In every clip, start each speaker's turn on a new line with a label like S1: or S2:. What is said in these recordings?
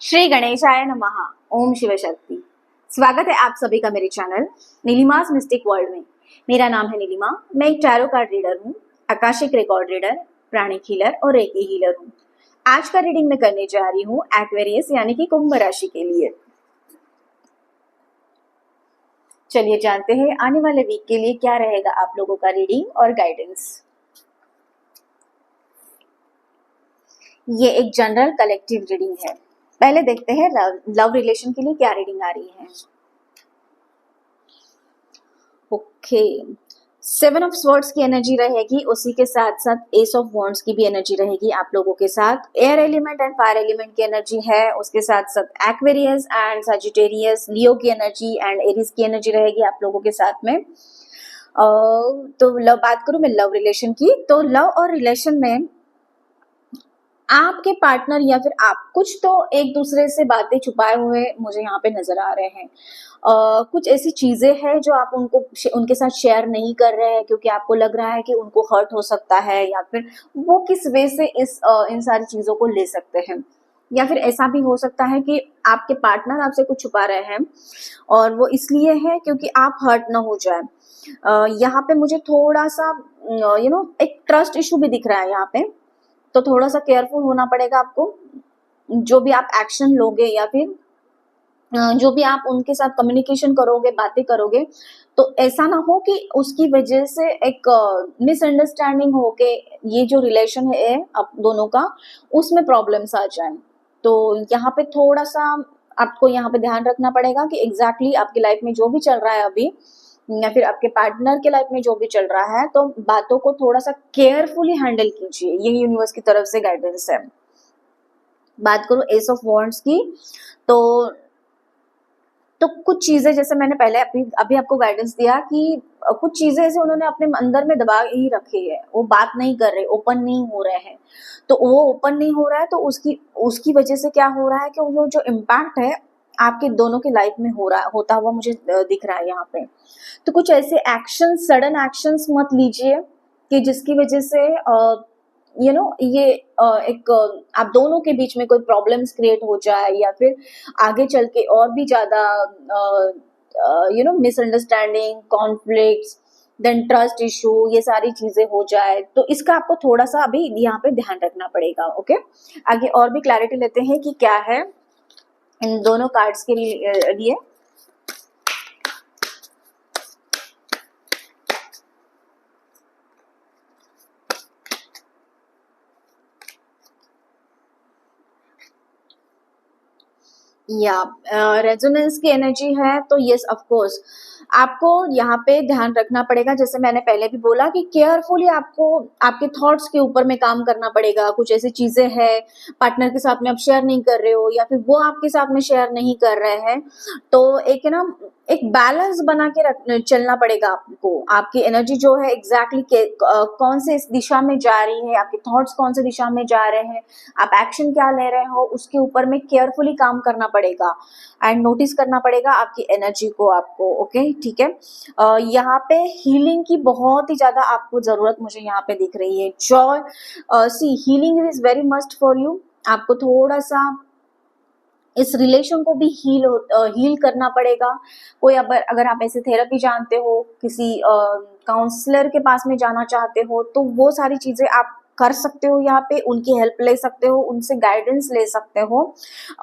S1: श्री गणेशाय नमः। ओम शिव शक्ति। स्वागत है आप सभी का मेरे चैनल नीलिमास मिस्टिक वर्ल्ड में। मेरा नाम है नीलिमा। मैं एक टैरो कार्ड रीडर हूँ, आकाशिक रिकॉर्ड रीडर, प्राणिक हीलर और रेकी हीलर हूँ। आज का रीडिंग मैं करने जा रही हूँ एक्वेरियस यानी कि कुंभ राशि के लिए। चलिए जानते हैं आने वाले वीक के लिए क्या रहेगा आप लोगों का रीडिंग और गाइडेंस। ये एक जनरल कलेक्टिव रीडिंग है। पहले देखते हैं लव रिलेशन के लिए क्या रीडिंग आ रही है। ओके, 7 ऑफ स्वॉर्ड्स की एनर्जी रहेगी, उसी के साथ साथ एस ऑफ वॉन्ड्स की भी एनर्जी रहेगी आप लोगों के साथ। Air element and fire element की एनर्जी है, उसके साथ साथ एक्वेरियस एंड सजिटेरियस, लियो की एनर्जी एंड एरीज की एनर्जी रहेगी आप लोगों के साथ में। तो लव बात करूं मैं लव रिलेशन की, तो लव और रिलेशन में आपके पार्टनर या फिर आप कुछ तो एक दूसरे से बातें छुपाए हुए मुझे यहाँ पे नजर आ रहे हैं। कुछ ऐसी चीजें हैं जो आप उनके साथ शेयर नहीं कर रहे हैं क्योंकि आपको लग रहा है कि उनको हर्ट हो सकता है, या फिर वो किस वे से इन सारी चीजों को ले सकते हैं। या फिर ऐसा भी हो सकता है कि आपके पार्टनर आपसे कुछ छुपा रहे हैं और वो इसलिए है क्योंकि आप हर्ट ना हो जाए। यहाँ पे मुझे थोड़ा सा एक ट्रस्ट इशू भी दिख रहा है यहाँ पे, तो थोड़ा सा केयरफुल होना पड़ेगा आपको। जो भी आप एक्शन लोगे या फिर जो भी आप उनके साथ कम्युनिकेशन करोगे, बातें करोगे, तो ऐसा ना हो कि उसकी वजह से एक मिसअंडरस्टैंडिंग हो के ये जो रिलेशन है आप दोनों का, उसमें प्रॉब्लम्स आ जाए। तो यहाँ पे थोड़ा सा आपको यहाँ पे ध्यान रखना पड़ेगा कि एग्जैक्टली आपकी लाइफ में जो भी चल रहा है अभी, या फिर आपके पार्टनर के लाइफ में जो भी चल रहा है, तो बातों को थोड़ा सा केयरफुली हैंडल कीजिए। ये यूनिवर्स की तरफ से गाइडेंस है। बात करूं एस ऑफ वॉन्ड्स की, तो कुछ चीजें जैसे मैंने पहले अभी आपको गाइडेंस दिया कि कुछ चीजें ऐसे उन्होंने अपने अंदर में दबा ही रखी है, वो बात नहीं कर रहे, ओपन नहीं हो रहे हैं। तो वो ओपन नहीं हो रहा है तो उसकी वजह से क्या हो रहा है कि वो जो इम्पैक्ट है आपके दोनों के लाइफ में होता हुआ मुझे दिख रहा है यहाँ पे। तो कुछ ऐसे एक्शन, सडन एक्शंस मत लीजिए कि जिसकी वजह से ये एक आप दोनों के बीच में कोई प्रॉब्लम्स क्रिएट हो जाए, या फिर आगे चल के और भी ज्यादा misunderstanding, conflicts, then trust issue, ये सारी चीजें हो जाए। तो इसका आपको थोड़ा सा अभी यहाँ पे ध्यान रखना पड़ेगा। ओके, आगे और भी क्लैरिटी लेते हैं कि क्या है इन दोनों कार्ड्स के लिए। या रेजोनेंस की एनर्जी है, तो यस ऑफ कोर्स आपको यहाँ पे ध्यान रखना पड़ेगा। जैसे मैंने पहले भी बोला कि केयरफुली आपको आपके थॉट्स के ऊपर में काम करना पड़ेगा। कुछ ऐसी चीजें हैं पार्टनर के साथ में आप शेयर नहीं कर रहे हो, या फिर वो आपके साथ में शेयर नहीं कर रहे हैं, तो एक बैलेंस बना के चलना पड़ेगा आपको। आपकी एनर्जी जो है एग्जैक्टली कौन से इस दिशा में जा रही है, आपके थॉट्स कौन से दिशा में जा रहे हैं, आप एक्शन क्या ले रहे हो, उसके ऊपर में केयरफुली काम करना पड़ेगा एंड नोटिस करना पड़ेगा आपकी एनर्जी को आपको। ओके, ठीक है। यहाँ पे हीलिंग की बहुत ही ज्यादा आपको जरूरत मुझे यहाँ पे दिख रही है। Joy, see healing is very must for you. आपको थोड़ा सा इस रिलेशन को भी हील करना पड़ेगा। कोई अगर आप ऐसे थेरेपी जानते हो, किसी काउंसलर के पास में जाना चाहते हो, तो वो सारी चीजें आप कर सकते हो। यहाँ पे उनकी हेल्प ले सकते हो, उनसे गाइडेंस ले सकते हो।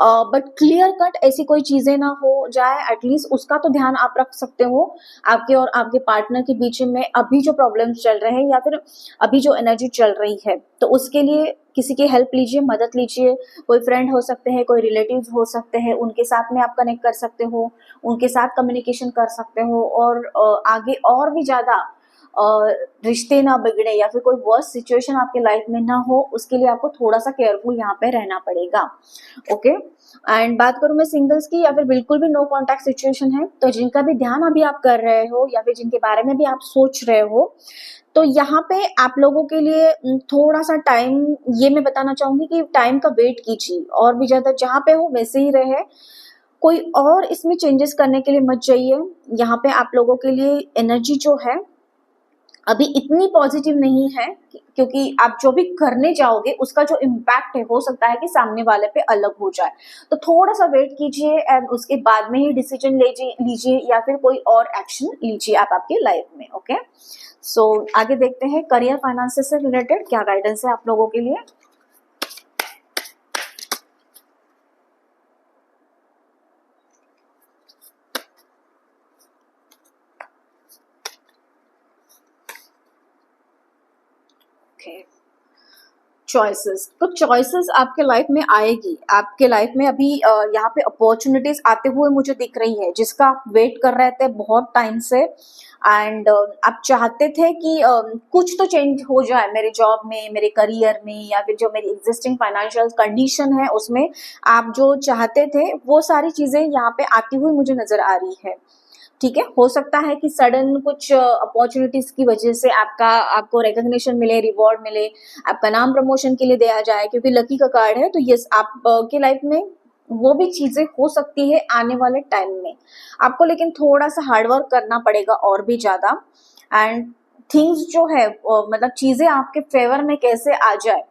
S1: बट क्लियर कट ऐसी कोई चीजें ना हो जाए, एटलीस्ट उसका तो ध्यान आप रख सकते हो। आपके और आपके पार्टनर के बीच में अभी जो प्रॉब्लम्स चल रहे हैं या फिर अभी जो एनर्जी चल रही है, तो उसके लिए किसी की हेल्प लीजिए, मदद लीजिए। कोई फ्रेंड हो सकते हैं, कोई रिलेटिव्स हो सकते हैं, उनके साथ में आप कनेक्ट कर सकते हो, उनके साथ कम्युनिकेशन कर सकते हो, और आगे और भी ज्यादा रिश्ते ना बिगड़े या फिर कोई वर्स्ट सिचुएशन आपके लाइफ में ना हो, उसके लिए आपको थोड़ा सा केयरफुल यहाँ पे रहना पड़ेगा। ओके, एंड बात करूं मैं सिंगल्स की, या फिर बिल्कुल भी नो कॉन्टैक्ट सिचुएशन है, तो जिनका भी ध्यान अभी आप कर रहे हो या फिर जिनके बारे में भी आप सोच रहे हो, तो यहाँ पे आप लोगों के लिए थोड़ा सा टाइम, ये मैं बताना चाहूंगी कि टाइम का वेट कीजिए। और भी ज्यादा जहाँ पे हो वैसे ही रहे, कोई और इसमें चेंजेस करने के लिए मत जाइए। यहाँ पे आप लोगों के लिए एनर्जी जो है अभी इतनी पॉजिटिव नहीं है क्योंकि आप जो भी करने जाओगे उसका जो इम्पैक्ट है हो सकता है कि सामने वाले पे अलग हो जाए। तो थोड़ा सा वेट कीजिए एंड उसके बाद में ही डिसीजन लीजिए या फिर कोई और एक्शन लीजिए आप आपके लाइफ में। ओके, सो आगे देखते हैं करियर फाइनेंसेस से रिलेटेड क्या गाइडेंस है आप लोगों के लिए। ओके, चॉइसेस, तो चॉइसेस आपके लाइफ में आएगी, आपके लाइफ में अभी यहाँ पे अपॉर्चुनिटीज आते हुए मुझे दिख रही है जिसका आप वेट कर रहे थे बहुत टाइम से एंड आप चाहते थे कि कुछ तो चेंज हो जाए मेरे जॉब में, मेरे करियर में, या फिर जो मेरी एग्जिस्टिंग फाइनेंशियल कंडीशन है उसमें आप जो चाहते थे वो सारी चीजें यहाँ पे आती हुई मुझे नजर आ रही है। ठीक है, हो सकता है कि सडन कुछ अपॉर्चुनिटीज की वजह से आपको रिकॉग्निशन मिले, रिवॉर्ड मिले, आपका नाम प्रमोशन के लिए दिया जाए क्योंकि लकी का कार्ड है। तो यस, आप के लाइफ में वो भी चीजें हो सकती है आने वाले टाइम में। आपको लेकिन थोड़ा सा हार्डवर्क करना पड़ेगा और भी ज्यादा एंड थिंग्स जो है मतलब चीजें आपके फेवर में कैसे आ जाए,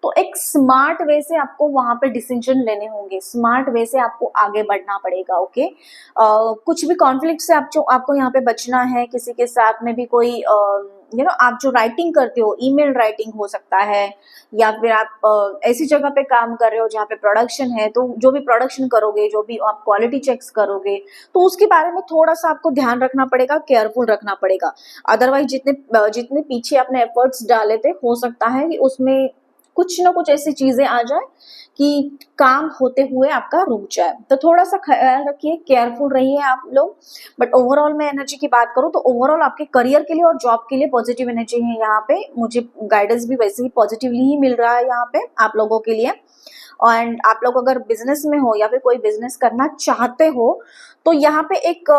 S1: तो एक स्मार्ट वे से आपको वहां पे डिसीजन लेने होंगे, स्मार्ट वे से आपको आगे बढ़ना पड़ेगा। ओके, कुछ भी कॉन्फ्लिक्ट से आपको यहाँ पे बचना है, किसी के साथ में भी कोई आप जो राइटिंग करते हो, ईमेल राइटिंग हो सकता है, या फिर आप ऐसी जगह पे काम कर रहे हो जहाँ पे प्रोडक्शन है, तो जो भी प्रोडक्शन करोगे, जो भी आप क्वालिटी चेक्स करोगे, तो उसके बारे में थोड़ा सा आपको ध्यान रखना पड़ेगा, केयरफुल रखना पड़ेगा। अदरवाइज जितने पीछे अपने एफर्ट्स डाले थे हो सकता है कि उसमें कुछ ना कुछ ऐसी चीजें आ जाए कि काम होते हुए आपका रुक जाए। तो थोड़ा सा ख्याल रखिए, केयरफुल रहिए आप लोग। बट ओवरऑल मैं एनर्जी की बात करूँ तो ओवरऑल आपके करियर के लिए और जॉब के लिए पॉजिटिव एनर्जी है यहाँ पे। मुझे गाइडेंस भी वैसे ही पॉजिटिवली ही मिल रहा है यहाँ पे आप लोगों के लिए। एंड आप लोग अगर बिजनेस में हो या फिर कोई बिजनेस करना चाहते हो तो यहाँ पे एक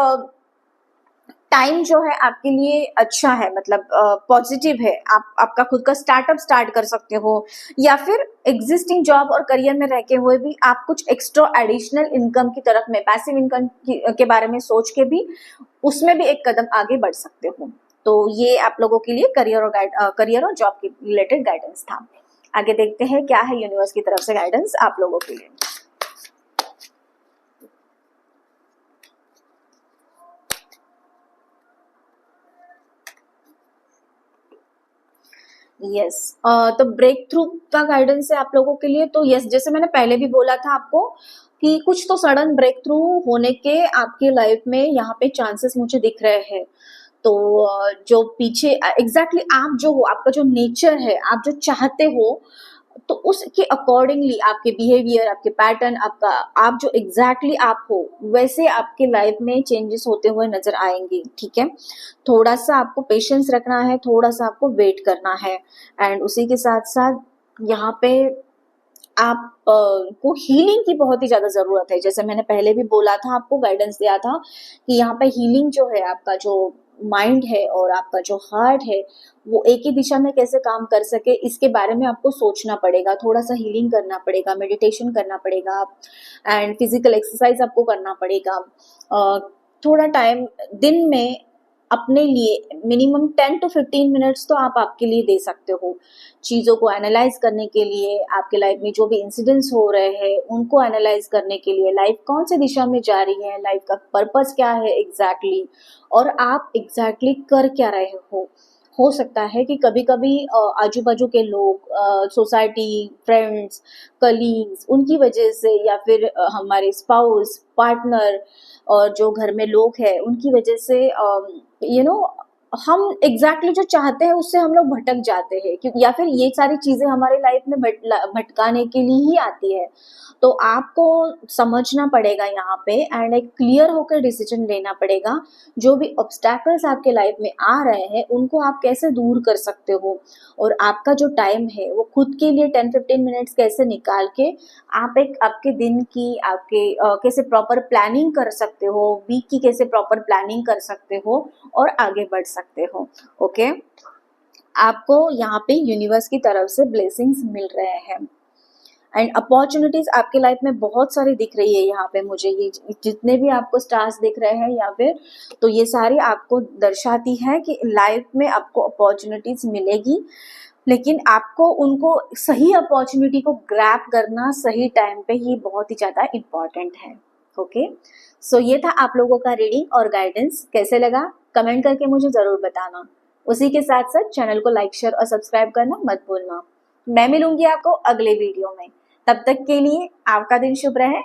S1: टाइम जो है आपके लिए अच्छा है, मतलब पॉजिटिव है। आपका खुद का स्टार्टअप स्टार्ट कर सकते हो, या फिर एग्जिस्टिंग जॉब और करियर में रहते हुए भी आप कुछ एक्स्ट्रा एडिशनल इनकम की तरफ में, पैसिव इनकम के बारे में सोच के भी उसमें भी एक कदम आगे बढ़ सकते हो। तो ये आप लोगों के लिए करियर और जॉब के रिलेटेड गाइडेंस था। आगे देखते हैं क्या है यूनिवर्स की तरफ से गाइडेंस आप लोगों के लिए। यस, तो ब्रेक थ्रू का गाइडेंस है आप लोगों के लिए। तो यस, जैसे मैंने पहले भी बोला था आपको कि कुछ तो सडन ब्रेक थ्रू होने के आपके लाइफ में यहाँ पे चांसेस मुझे दिख रहे हैं। तो जो पीछे एग्जैक्टली आप जो हो, आपका जो नेचर है, आप जो चाहते हो, तो उसके अकॉर्डिंगली आपके बिहेवियर, आपके पैटर्न, आप जो एग्जैक्टली आप हो वैसे आपके लाइफ में चेंजेस होते हुए नजर आएंगे। ठीक है, थोड़ा सा आपको पेशेंस रखना है, थोड़ा सा आपको वेट करना है एंड उसी के साथ साथ यहाँ पे आप को हीलिंग की बहुत ही ज्यादा जरूरत है। जैसे मैंने पहले भी बोला था, आपको गाइडेंस दिया था कि यहाँ पे हीलिंग जो है, आपका जो माइंड है और आपका जो हार्ट है वो एक ही दिशा में कैसे काम कर सके, इसके बारे में आपको सोचना पड़ेगा, थोड़ा सा हीलिंग करना पड़ेगा, मेडिटेशन करना पड़ेगा एंड फिजिकल एक्सरसाइज आपको करना पड़ेगा। थोड़ा टाइम दिन में अपने लिए मिनिमम 10 to 15 मिनट्स तो आप आपके लिए दे सकते हो, चीज़ों को एनालाइज करने के लिए, आपके लाइफ में जो भी इंसिडेंट्स हो रहे हैं उनको एनालाइज करने के लिए, लाइफ कौन सी दिशा में जा रही है, लाइफ का पर्पस क्या है एग्जैक्टली, और आप एग्जैक्टली कर क्या रहे हो सकता है कि कभी कभी आजू बाजू के लोग, सोसाइटी, फ्रेंड्स, कलीग्स, उनकी वजह से, या फिर हमारे स्पाउस, पार्टनर और जो घर में लोग हैं उनकी वजह से हम एग्जैक्टली जो चाहते हैं उससे हम लोग भटक जाते हैं, क्योंकि या फिर ये सारी चीजें हमारे लाइफ में भटकाने के लिए ही आती है। तो आपको समझना पड़ेगा यहाँ पे एंड एक क्लियर होकर डिसीजन लेना पड़ेगा। जो भी ऑब्स्टैकल्स आपके लाइफ में आ रहे हैं उनको आप कैसे दूर कर सकते हो, और आपका जो टाइम है वो खुद के लिए 10-15 मिनट्स कैसे निकाल के आप एक आपके दिन की, आपके कैसे प्रॉपर प्लानिंग कर सकते हो, वीक की कैसे प्रॉपर प्लानिंग कर सकते हो और आगे बढ़ सकते हो। ओके, आपको यहाँ पे यूनिवर्स की तरफ से ब्लेसिंग्स मिल रहे हैं। एंड अपॉर्चुनिटीज आपके लाइफ में बहुत सारी दिख रही है यहाँ पे मुझे, ये जितने भी आपको स्टार्स दिख रहे हैं या फिर, तो ये सारी आपको दर्शाती है कि लाइफ में आपको अपॉर्चुनिटीज मिलेगी, लेकिन आपको उनको सही अपॉर्चुनिटी को ग्रैब करना सही टाइम पे ही बहुत ही ज़्यादा इम्पॉर्टेंट है। ओके, सो ये था आप लोगों का रीडिंग और गाइडेंस। कैसे लगा कमेंट करके मुझे ज़रूर बताना। उसी के साथ साथ चैनल को लाइक शेयर और सब्सक्राइब करना मत भूलना। मैं मिलूंगी आपको अगले वीडियो में, तब तक के लिए आपका दिन शुभ रहे।